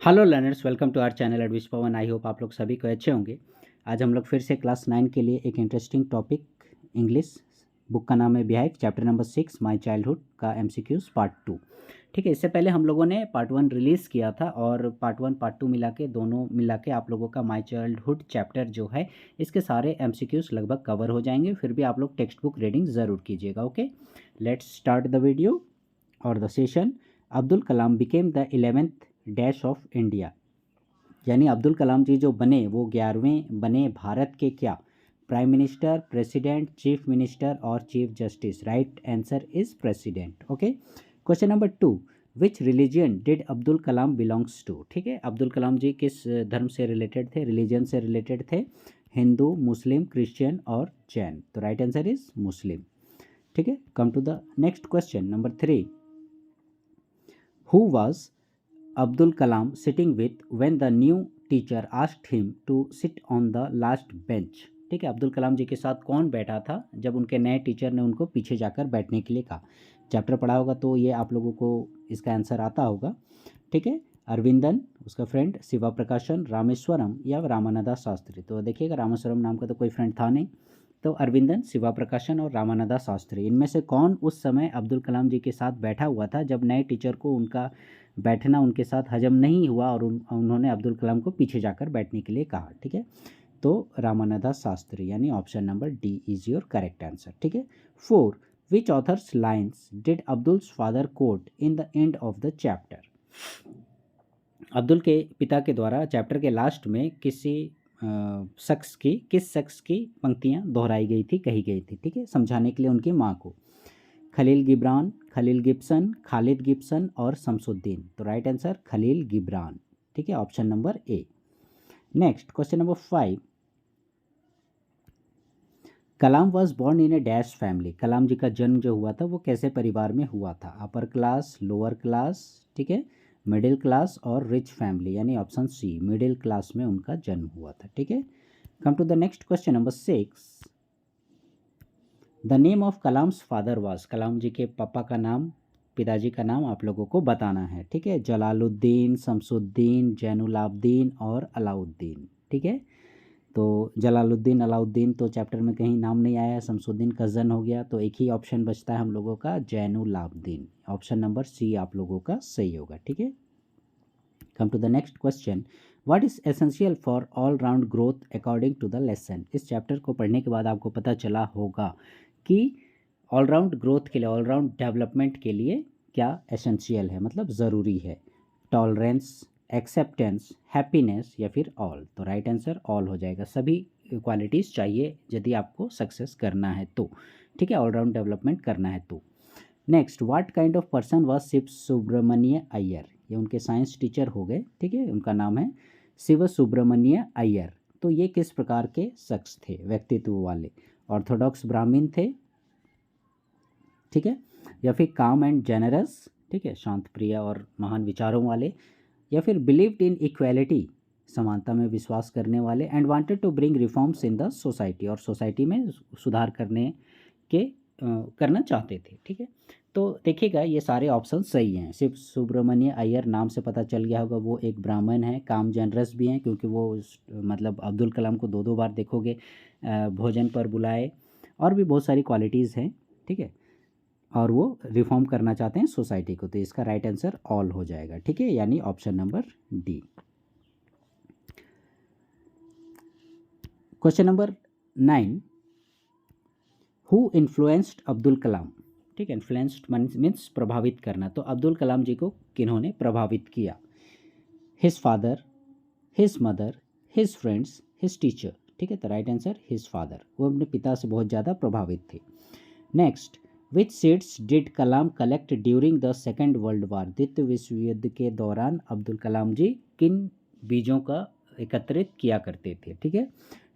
Hello learners, welcome to our channel Advish Pawan. I hope आप लोग सभी को अच्छे होंगे। आज हम लोग फिर से क्लास 9 के लिए एक इंटरेस्टिंग टॉपिक इंग्लिश बुक का नाम है beehive, chapter number 6 my childhood का एमसीक्यूज पार्ट 2। ठीक है, इससे पहले हम लोगों ने पार्ट 1 रिलीज़ किया था और पार्ट 1 पार्ट 2 मिला के दोनों मिला के आप लोगों का माय चाइल्डहुड चैप्टर जो है इसके सारे एमसीक्यूज लगभग कवर हो जाएंगे। फिर भी आप लोग टेक्स्ट बुक रीडिंग ज़रूर कीजिएगा। Okay, let's start the video और the session. Abdul Kalam became the 11th dash of India, यानी अब्दुल कलाम जी जो बने वो 11वें बने भारत के क्या? Prime minister, president, chief minister और chief justice. Right answer is president. Okay, question number 2, which religion did Abdul Kalam belongs to? ठीक है, अब्दुल कलाम जी किस धर्म से रिलेटेड थे, रिलीजन से रिलेटेड थे? हिंदू, मुस्लिम, क्रिश्चियन और जैन। तो राइट आंसर इज मुस्लिम। ठीक है, come to the next question number 3, who was Abdul Kalam sitting with when the new teacher asked him to sit on the last bench? ठीक है, अब्दुल कलाम जी के साथ कौन बैठा था जब उनके नए टीचर ने उनको पीछे जाकर बैठने के लिए कहा? चैप्टर पढ़ा होगा तो ये आप लोगों को इसका आंसर आता होगा। ठीक है, अरविंदन, उसका फ्रेंड, शिवा प्रकाशन, रामेश्वरम या रामानंदा शास्त्री। तो देखिएगा रामेश्वरम नाम का तो कोई फ्रेंड था नहीं, तो अरविंदन, शिवा प्रकाशन और रामानंदा शास्त्री, इनमें से कौन उस समय अब्दुल कलाम जी के साथ बैठा हुआ था जब नए टीचर को उनका बैठना उनके साथ हजम नहीं हुआ और उन्होंने अब्दुल कलाम को पीछे जाकर बैठने के लिए कहा? ठीक है, तो रामानंदा शास्त्री, यानी option number D is your correct answer. ठीक है, 4, which authors lines did Abdul's father quote in the end of the chapter? Abdul के पिता के द्वारा चैप्टर के लास्ट में किस शख्स की पंक्तियां दोहराई गई थी, कही गई थी? ठीक है, समझाने के लिए उनकी माँ को। Khalil Gibran, Khalil Gibson, Khalid Gibson और शमसुद्दीन। तो राइट आंसर खलील गिब्रान। ठीक है, option number A. Next question number 5, Kalam was born in a dash family. Kalam ji का जन्म जो हुआ था वो कैसे परिवार में हुआ था? अपर क्लास, लोअर क्लास, ठीक है, मिडिल क्लास और रिच फैमिली, यानी ऑप्शन सी मिडिल क्लास में उनका जन्म हुआ था। ठीक है, come to the next question number 6, the name of Kalam's father was. Kalam ji के पापा का नाम, पिताजी का नाम आप लोगों को बताना है। ठीक है, जलालुद्दीन, शमसुद्दीन, जैनुलाब्दीन और अलाउद्दीन। ठीक है, तो जलालुद्दीन, अलाउद्दीन तो चैप्टर में कहीं नाम नहीं आया, शमसुद्दीन कज़न हो गया, तो एक ही ऑप्शन बचता है हम लोगों का, जैनुलाब्दीन। ऑप्शन नंबर सी आप लोगों का सही होगा। ठीक है, come to the next question, what is essential for all round growth according to the lesson? इस चैप्टर को पढ़ने के बाद आपको पता चला होगा कि ऑलराउंड ग्रोथ के लिए, ऑलराउंड डेवलपमेंट के लिए क्या एसेंशियल है, मतलब ज़रूरी है? टॉलरेंस, एक्सेप्टेंस, हैप्पीनेस या फिर ऑल? तो राइट आंसर ऑल हो जाएगा। सभी क्वालिटीज़ चाहिए यदि आपको सक्सेस करना है तो। ठीक है, ऑलराउंड डेवलपमेंट करना है तो। Next, what kind of person was Shiv Subramanya Iyer? ये उनके साइंस टीचर हो गए। ठीक है, उनका नाम है शिव सुब्रमण्य अय्यर। तो ये किस प्रकार के शख्स थे, व्यक्तित्व वाले? ऑर्थोडॉक्स ब्राह्मण थे, ठीक है, या फिर काम एंड जेनरस, ठीक है, शांत प्रिय और महान विचारों वाले, या फिर बिलीव्ड इन इक्वेलिटी, समानता में विश्वास करने वाले, and wanted to bring reforms in the society, और सोसाइटी में सुधार करना चाहते थे। ठीक है, तो देखिएगा ये सारे ऑप्शन सही हैं। शिव सुब्रमण्य अय्यर नाम से पता चल गया होगा वो एक ब्राह्मण है, काम जनरस भी हैं क्योंकि वो मतलब अब्दुल कलाम को दो दो बार देखोगे भोजन पर बुलाए, और भी बहुत सारी क्वालिटीज़ हैं। ठीक है, और वो रिफॉर्म करना चाहते हैं सोसाइटी को, तो इसका राइट आंसर ऑल हो जाएगा। ठीक है, यानी option number D. Question number 9, who influenced Abdul Kalam? ठीक है, इन्फ्लुएंस्ड मीन्स प्रभावित करना, तो अब्दुल कलाम जी को किन्होंने प्रभावित किया? His father, his mother, his friends, his teacher. ठीक है, तो राइट आंसर हिज फादर, वो अपने पिता से बहुत ज़्यादा प्रभावित थे। Next, which seeds did Kalam collect during the second world war? द्वितीय विश्व युद्ध के दौरान अब्दुल कलाम जी किन बीजों का एकत्रित किया करते थे? ठीक है,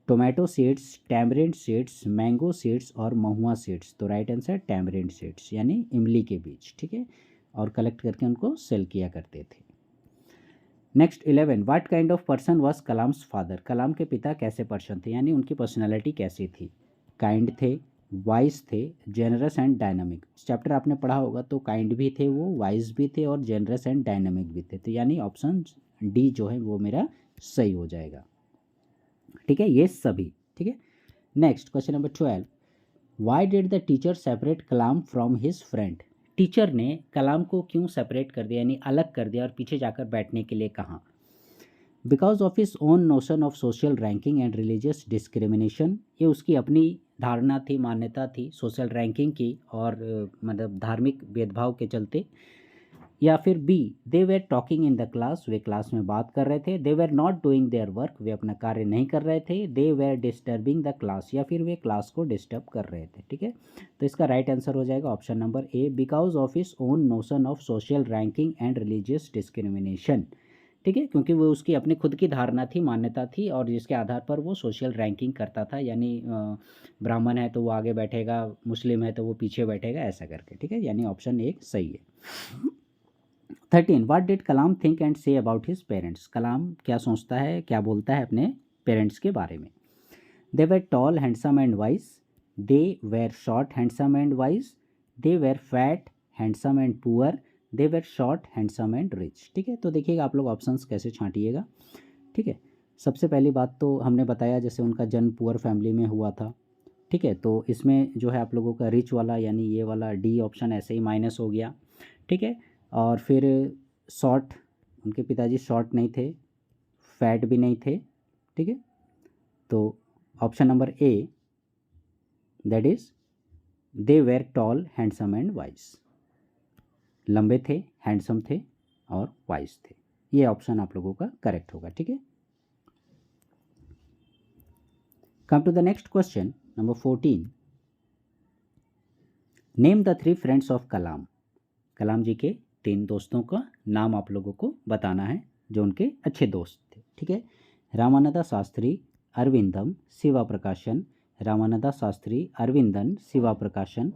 tomato seeds, tamarind seeds, mango seeds और महुआ सीड्स। तो राइट आंसर टैमरिंड सीड्स, यानी इमली के बीज। ठीक है, और कलेक्ट करके उनको सेल किया करते थे। Next 11, what kind of person was Kalam's father? Kalam के पिता कैसे पर्सन थे, यानी उनकी पर्सनैलिटी कैसी थी? काइंड थे, वाइज थे, जेनरस एंड डायनामिक। चैप्टर आपने पढ़ा होगा तो काइंड भी थे वो, वाइज भी थे और जेनरस एंड डायनामिक भी थे। तो यानी ऑप्शन डी जो है वो मेरा सही हो जाएगा। ठीक है, ये सभी। ठीक है, next question number 12, why did the teacher separate Kalam from his friend. Teacher ने कलाम को क्यों सेपरेट कर दिया, यानी अलग कर दिया और पीछे जाकर बैठने के लिए कहा। Because of his own notion of social ranking and religious discrimination. ये उसकी अपनी धारणा थी, मान्यता थी सोशल रैंकिंग की और मतलब धार्मिक भेदभाव के चलते। या फिर B, they were talking in the class, वे क्लास में बात कर रहे थे। They were not doing their work, वे अपना कार्य नहीं कर रहे थे। They were disturbing the class, या फिर वे क्लास को डिस्टर्ब कर रहे थे। ठीक है, तो इसका राइट आंसर हो जाएगा option number A, because of his own notion of social ranking and religious discrimination. ठीक है, क्योंकि वो उसकी अपनी खुद की धारणा थी, मान्यता थी, और जिसके आधार पर वो सोशल रैंकिंग करता था, यानी ब्राह्मण है तो वो आगे बैठेगा, मुस्लिम है तो वो पीछे बैठेगा, ऐसा करके। ठीक है, यानी ऑप्शन एक सही है। 13, what did Kalam think and say about his parents. Kalam क्या सोचता है, क्या बोलता है अपने पेरेंट्स के बारे में। They were toll handsome and wise, they were short handsome and wise, they were fat handsome and poor, they were short handsome and rich. ठीक है, तो देखिएगा आप लोग ऑप्शंस कैसे छांटिएगा। ठीक है, सबसे पहली बात तो हमने बताया जैसे उनका जन्म पुअर फैमिली में हुआ था। ठीक है, तो इसमें जो है आप लोगों का रिच वाला यानी ये वाला डी ऑप्शन ऐसे ही माइनस हो गया। ठीक है, और फिर शॉर्ट, उनके पिताजी शॉर्ट नहीं थे, फैट भी नहीं थे। ठीक है, तो option number A, that is they were toll handsome and wise, लंबे थे, हैंडसम थे और वाइज थे। ये ऑप्शन आप लोगों का करेक्ट होगा। ठीक है, come to the next question number 14, name the 3 friends of Kalam. Kalam ji के 3 दोस्तों का नाम आप लोगों को बताना है जो उनके अच्छे दोस्त थे। ठीक है, रामानंदा शास्त्री, अरविंदम, शिवा प्रकाशन, रामानंदा शास्त्री, अरविंदन, शिवा प्रकाशन,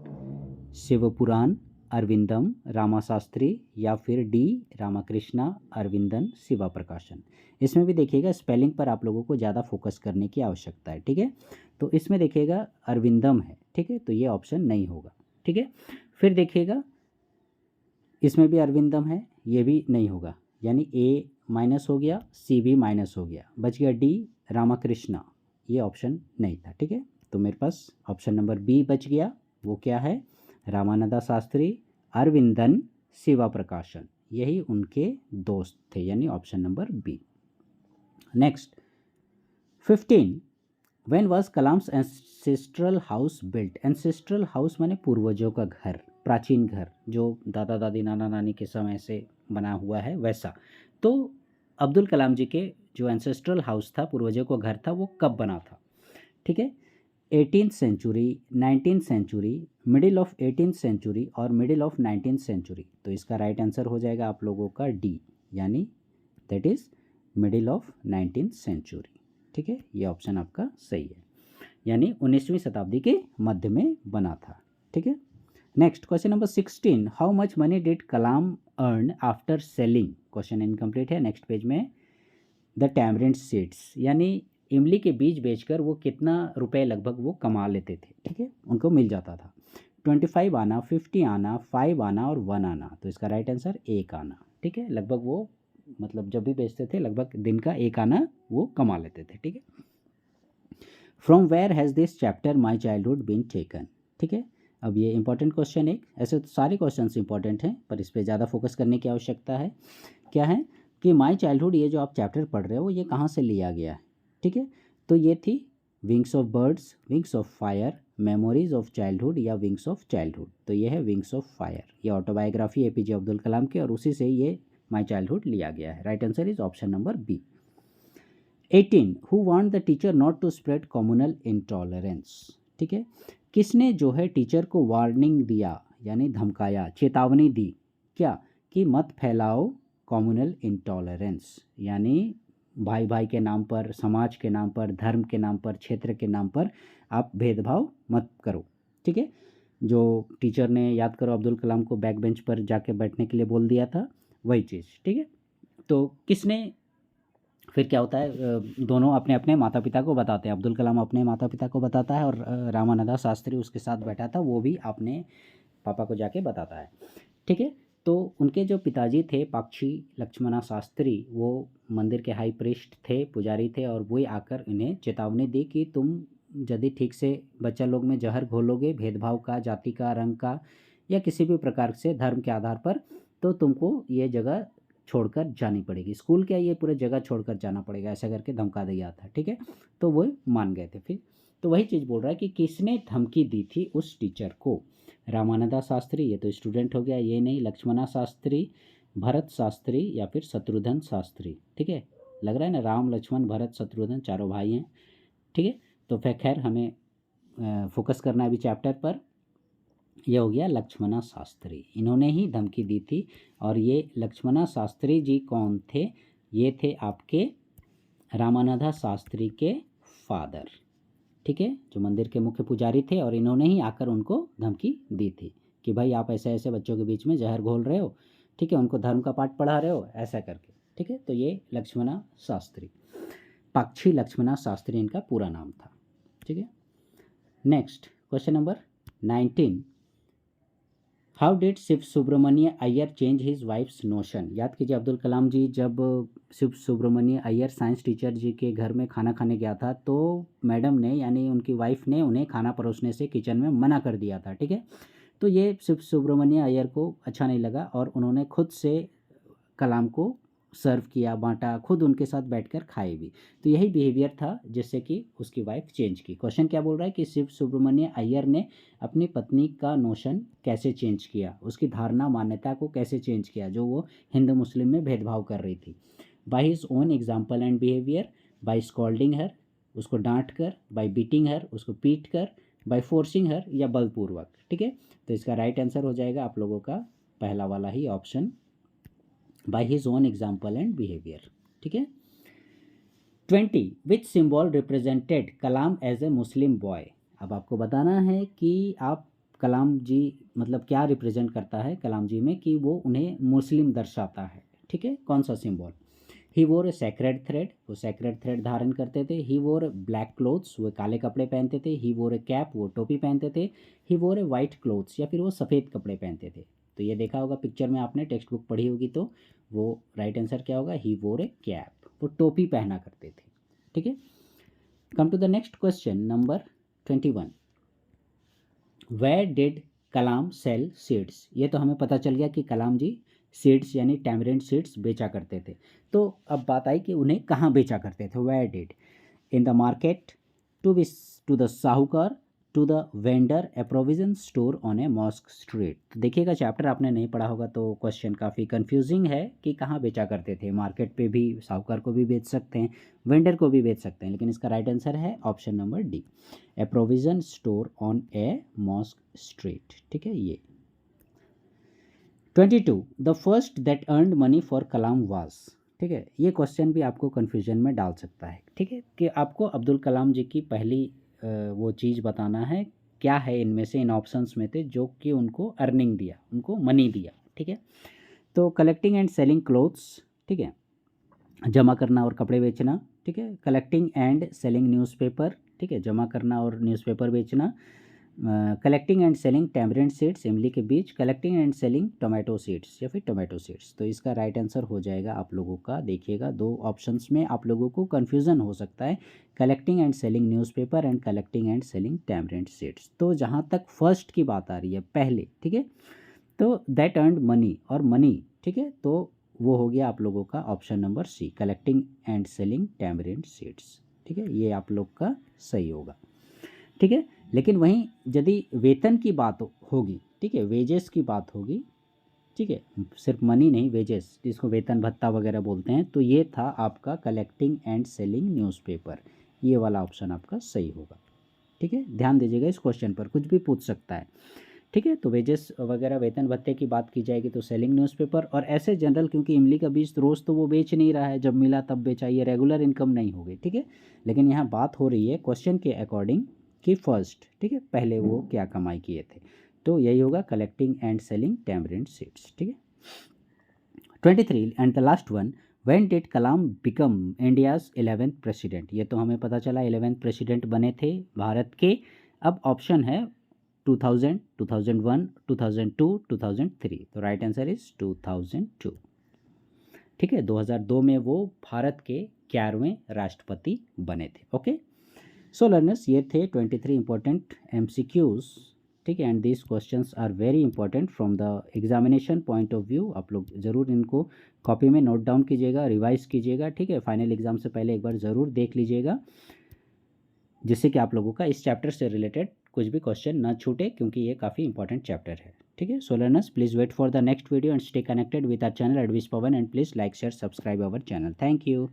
शिवपुराण, अरविंदम, रामा शास्त्री, या फिर डी रामाकृष्णा, अरविंदन, शिवा प्रकाशन। इसमें भी देखिएगा स्पेलिंग पर आप लोगों को ज़्यादा फोकस करने की आवश्यकता है। ठीक है, तो इसमें देखिएगा अरविंदम है। ठीक है, तो ये ऑप्शन नहीं होगा। ठीक है, फिर देखिएगा इसमें भी अरविंदम है, ये भी नहीं होगा, यानी ए माइनस हो गया, सी भी माइनस हो गया, बच गया डी रामाकृष्णा, ये ऑप्शन नहीं था। ठीक है, तो मेरे पास ऑप्शन नंबर बी बच गया, वो क्या है, रामानंदा शास्त्री, अरविंदन, शिवा प्रकाशन, यही उनके दोस्त थे, यानी option number B. Next 15, when was Kalam's ancestral house built. Ancestral house माने पूर्वजों का घर, प्राचीन घर जो दादा दादी नाना नानी के समय से बना हुआ है वैसा। तो अब्दुल कलाम जी के जो एंसेस्ट्रल हाउस था, पूर्वजों का घर था, वो कब बना था। ठीक है, 18th century, 19th century, middle of 18th century और मिडिल ऑफ 19th सेंचुरी। तो इसका राइट आंसर हो जाएगा आप लोगों का डी, यानी that is middle of 19th century. ठीक है, ये ऑप्शन आपका सही है, यानी 19वीं शताब्दी के मध्य में बना था। ठीक है, next question number 16, how much money did Kalam earn after selling. Question incomplete है, नेक्स्ट पेज में। द टैमरिंड सीड्स, यानी इमली के बीज बेचकर वो कितना रुपए लगभग वो कमा लेते थे। ठीक है, उनको मिल जाता था 25 आना, 50 आना, 5 आना और 1 आना। तो इसका राइट आंसर 1 आना। ठीक है, लगभग वो मतलब जब भी बेचते थे लगभग दिन का 1 आना वो कमा लेते थे। ठीक है, from where has this chapter My Childhood been taken. ठीक है, अब ये इंपॉर्टेंट क्वेश्चन है, ऐसे तो सारे क्वेश्चन इंपॉर्टेंट हैं पर इस पर ज़्यादा फोकस करने की आवश्यकता है। क्या है कि माई चाइल्डहुड, ये जो आप चैप्टर पढ़ रहे हो ये कहाँ से लिया गया है। ठीक है, तो ये थी wings of birds, wings of fire, memories of childhood या विंग्स ऑफ चाइल्डहुड। तो ये है विंग्स ऑफ फायर, ये ऑटोबायोग्राफी एपीजे अब्दुल कलाम की, और उसी से ये माई चाइल्डहुड लिया गया है। Right answer is option number B. 18, who want the teacher not to spread communal intolerance. ठीक है, किसने जो है टीचर को वार्निंग दिया, यानी धमकाया, चेतावनी दी, क्या कि मत फैलाओ कम्युनल इंटॉलरेंस, यानी भाई भाई के नाम पर, समाज के नाम पर, धर्म के नाम पर, क्षेत्र के नाम पर आप भेदभाव मत करो। ठीक है, जो टीचर ने, याद करो, अब्दुल कलाम को बैक बेंच पर जाके बैठने के लिए बोल दिया था, वही चीज़। ठीक है, तो किसने फिर क्या होता है, दोनों अपने अपने माता पिता को बताते हैं। अब्दुल कलाम अपने माता पिता को बताता है और रामानंदा शास्त्री उसके साथ बैठा था, वो भी अपने पापा को जाके बताता है। ठीक है, तो उनके जो पिताजी थे पक्षी लक्ष्मणा शास्त्री, वो मंदिर के हाई प्रीस्ट थे, पुजारी थे, और वही आकर इन्हें चेतावनी दी कि तुम यदि ठीक से बच्चा लोग में जहर घोलोगे, भेदभाव का, जाति का, रंग का या किसी भी प्रकार से धर्म के आधार पर, तो तुमको ये जगह छोड़कर जानी पड़ेगी, स्कूल क्या ये पूरे जगह छोड़कर जाना पड़ेगा, ऐसा करके धमका दिया था। ठीक है, तो वो मान गए थे। फिर तो वही चीज़ बोल रहा है कि किसने धमकी दी थी उस टीचर को। रामानंदा शास्त्री, ये तो स्टूडेंट हो गया, ये नहीं। लक्ष्मणा शास्त्री, भरत शास्त्री या फिर शत्रुघ्न शास्त्री। ठीक है, लग रहा है ना, राम लक्ष्मण भरत शत्रुघ्न चारों भाई हैं। ठीक है, तो फिर खैर हमें फोकस करना है अभी चैप्टर पर। यह हो गया लक्ष्मणा शास्त्री, इन्होंने ही धमकी दी थी। और ये लक्ष्मणा शास्त्री जी कौन थे? ये थे आपके रामानंदा शास्त्री के फादर। ठीक है, जो मंदिर के मुख्य पुजारी थे, और इन्होंने ही आकर उनको धमकी दी थी कि भाई आप ऐसे ऐसे बच्चों के बीच में जहर घोल रहे हो, ठीक है, उनको धर्म का पाठ पढ़ा रहे हो, ऐसा करके। ठीक है, तो ये लक्ष्मणा शास्त्री, पक्षी लक्ष्मणा शास्त्री इनका पूरा नाम था। ठीक है, next question number 19। How did Shiv Subramanya Iyer change his wife's notion? याद कीजिए, अब्दुल कलाम जी जब शिव सुब्रमण्य अय्यर साइंस टीचर जी के घर में खाना खाने गया था, तो मैडम ने यानी उनकी वाइफ ने उन्हें खाना परोसने से किचन में मना कर दिया था। ठीक है, तो ये शिव सुब्रमण्य अय्यर को अच्छा नहीं लगा और उन्होंने खुद से कलाम को सर्व किया, बांटा, खुद उनके साथ बैठकर खाए भी। तो यही बिहेवियर था जिससे कि उसकी वाइफ चेंज की। क्वेश्चन क्या बोल रहा है कि शिव सुब्रमण्य अय्यर ने अपनी पत्नी का नोशन कैसे चेंज किया, उसकी धारणा मान्यता को कैसे चेंज किया, जो वो हिंदू मुस्लिम में भेदभाव कर रही थी। By his own example and behaviour, by scolding her, उसको डांट कर, बाय बीटिंग हर, उसको पीट कर, बाय फोर्सिंग हर, या बलपूर्वक। ठीक है, तो इसका राइट आंसर हो जाएगा आप लोगों का पहला वाला ही option, by his own example and behaviour. ठीक है, 20 which symbol represented Kalam as a Muslim boy? अब आपको बताना है कि आप कलाम जी मतलब क्या रिप्रेजेंट करता है कलाम जी में कि वो उन्हें मुस्लिम दर्शाता है। ठीक है, कौन सा सिंबल? ही वोर ए सैक्रेड थ्रेड, वो सैक्रेड थ्रेड धारण करते थे। ही वोर ब्लैक क्लोथ्स, वो काले कपड़े पहनते थे। ही वोर ए कैप, वो टोपी पहनते थे। ही वोर ए वाइट क्लोथ्स, या फिर वो सफ़ेद कपड़े पहनते थे। तो ये देखा होगा पिक्चर में, आपने टेक्स्ट बुक पढ़ी होगी, तो वो राइट आंसर क्या होगा? ही वोर ए कैप, वो टोपी पहना करते थे। ठीक है, come to the next question number 21। Where did Kalam sell seeds? ये तो हमें पता चल गया कि कलाम जी सीड्स यानी टैमरिंड सीड्स बेचा करते थे। तो अब बात आई कि उन्हें कहाँ बेचा करते थे। Where did? In the market, to the sahukar, to the vendor, a provision store on a mosque street. तो देखिएगा, चैप्टर आपने नहीं पढ़ा होगा तो क्वेश्चन काफ़ी कंफ्यूजिंग है कि कहाँ बेचा करते थे। मार्केट पे भी, साहूकार को भी बेच सकते हैं, वेंडर को भी बेच सकते हैं, लेकिन इसका राइट आंसर है option number D, a provision store on a mosque street. ठीक है, ये 22 the first that earned money for Kalam was. ठीक है, ये क्वेश्चन भी आपको कन्फ्यूजन में डाल सकता है। ठीक है, कि आपको अब्दुल कलाम जी की पहली वो चीज़ बताना है, क्या है इनमें से, इन ऑप्शंस में थे जो कि उनको अर्निंग दिया, उनको मनी दिया। ठीक है, तो कलेक्टिंग एंड सेलिंग क्लोथ्स, ठीक है, जमा करना और कपड़े बेचना। ठीक है, कलेक्टिंग एंड सेलिंग न्यूज़पेपर, ठीक है, जमा करना और न्यूज़पेपर बेचना। Collecting and selling tamarind seeds, इमली के बीज। Collecting and selling tomato seeds, या फिर टोमेटो सीड्स। तो इसका राइट आंसर हो जाएगा आप लोगों का, देखिएगा दो ऑप्शंस में आप लोगों को कन्फ्यूज़न हो सकता है, collecting and selling newspaper and collecting and selling tamarind seeds. तो जहाँ तक फर्स्ट की बात आ रही है, पहले, ठीक है, तो दैट अर्नड मनी और मनी, ठीक है, तो वो हो गया आप लोगों का option number C, collecting and selling tamarind seeds. ठीक है, ये आप लोग का सही होगा। ठीक है, लेकिन वहीं यदि वेतन की बात होगी, ठीक है, वेजेस की बात होगी, ठीक है, सिर्फ मनी नहीं, वेजेस, जिसको वेतन भत्ता वगैरह बोलते हैं, तो ये था आपका कलेक्टिंग एंड सेलिंग न्यूज़पेपर। ये वाला ऑप्शन आपका सही होगा। ठीक है, ध्यान दीजिएगा, इस क्वेश्चन पर कुछ भी पूछ सकता है। ठीक है, तो वेजेस वगैरह वेतन भत्ते की बात की जाएगी तो सेलिंग न्यूज़पेपर, और ऐसे जनरल, क्योंकि इमली का बीज रोज़ तो वो बेच नहीं रहा है, जब मिला तब बेचा, ये रेगुलर इनकम नहीं होगी। ठीक है, लेकिन यहाँ बात हो रही है क्वेश्चन के अकॉर्डिंग कि फर्स्ट, ठीक है, पहले वो क्या कमाई किए थे, तो यही होगा collecting and selling tamarind seeds. ठीक है, 23 and the last one, when did Kalam become India's 11th president? ये तो हमें पता चला 11th प्रेसिडेंट बने थे भारत के। अब ऑप्शन है 2000, 2001, 2002, 2003। तो राइट आंसर इज 2002। ठीक है, 2002 में वो भारत के 11वें राष्ट्रपति बने थे। ओके, सो लर्नर्स, ये थे 23 इंपॉर्टेंट MCQs। ठीक है, and this questions are very important from the examination point of view. आप लोग ज़रूर इनको कॉपी में नोट डाउन कीजिएगा, रिवाइज कीजिएगा। ठीक है, फाइनल एग्जाम से पहले एक बार ज़रूर देख लीजिएगा, जिससे कि आप लोगों का इस चैप्टर से रिलेटेड कुछ भी क्वेश्चन ना छूटे, क्योंकि ये काफ़ी इंपॉर्टेंट चैप्टर है। ठीक है, so learners, please wait for the next video and stay connected with our channel advice Pawan, and please like share subscribe our channel. Thank you.